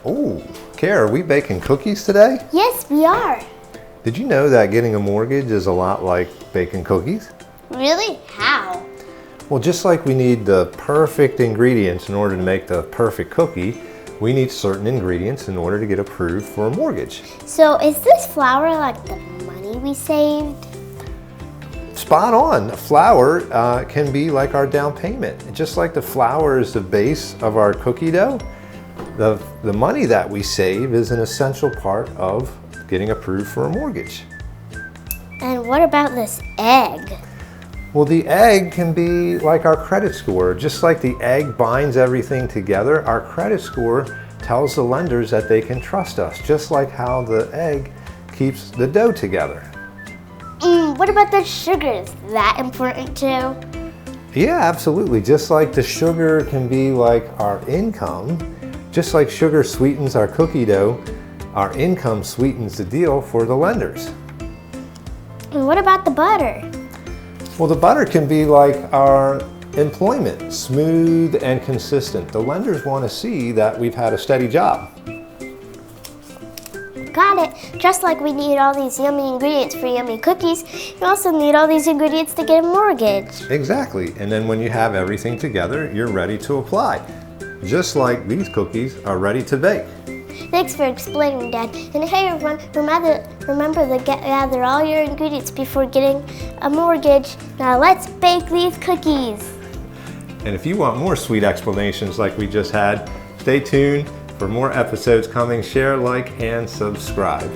Oh, Kara, are we baking cookies today? Yes, we are. Did you know that getting a mortgage is a lot like baking cookies? Really? How? Well, just like we need the perfect ingredients in order to make the perfect cookie, we need certain ingredients in order to get approved for a mortgage. So is this flour like the money we saved? Spot on. Flour can be like our down payment. Just like the flour is the base of our cookie dough, the money that we save is an essential part of getting approved for a mortgage. And what about this egg? Well, the egg can be like our credit score. Just like the egg binds everything together, our credit score tells the lenders that they can trust us, just like how the egg keeps the dough together. What about the sugar? Is that important too? Yeah, absolutely. Just like the sugar can be like our income, just like sugar sweetens our cookie dough, our income sweetens the deal for the lenders. And what about the butter? Well, the butter can be like our employment, smooth and consistent. The lenders want to see that we've had a steady job. Got it. Just like we need all these yummy ingredients for yummy cookies, you also need all these ingredients to get a mortgage. Exactly. And then when you have everything together, you're ready to apply. Just like these cookies are ready to bake. Thanks for explaining, Dad. And hey, everyone, remember to gather all your ingredients before getting a mortgage. Now let's bake these cookies. And if you want more sweet explanations like we just had, stay tuned for more episodes coming. Share, like, and subscribe.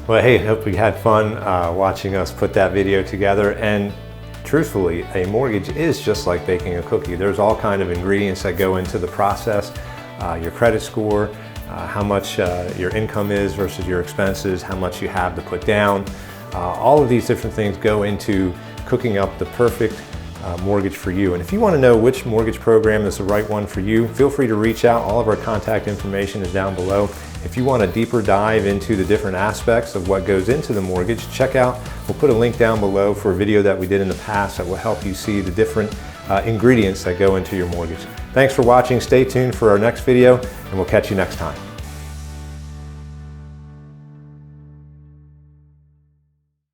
Well, hey, hope you had fun watching us put that video together. And truthfully, a mortgage is just like baking a cookie. There's all kinds of ingredients that go into the process. Your credit score, how much your income is versus your expenses, how much you have to put down. All of these different things go into cooking up the perfect mortgage for you. And if you want to know which mortgage program is the right one for you, feel free to reach out. All of our contact information is down below. If you want a deeper dive into the different aspects of what goes into the mortgage, check out, we'll put a link down below for a video that we did in the past that will help you see the different ingredients that go into your mortgage. Thanks for watching. Stay tuned for our next video, and we'll catch you next time.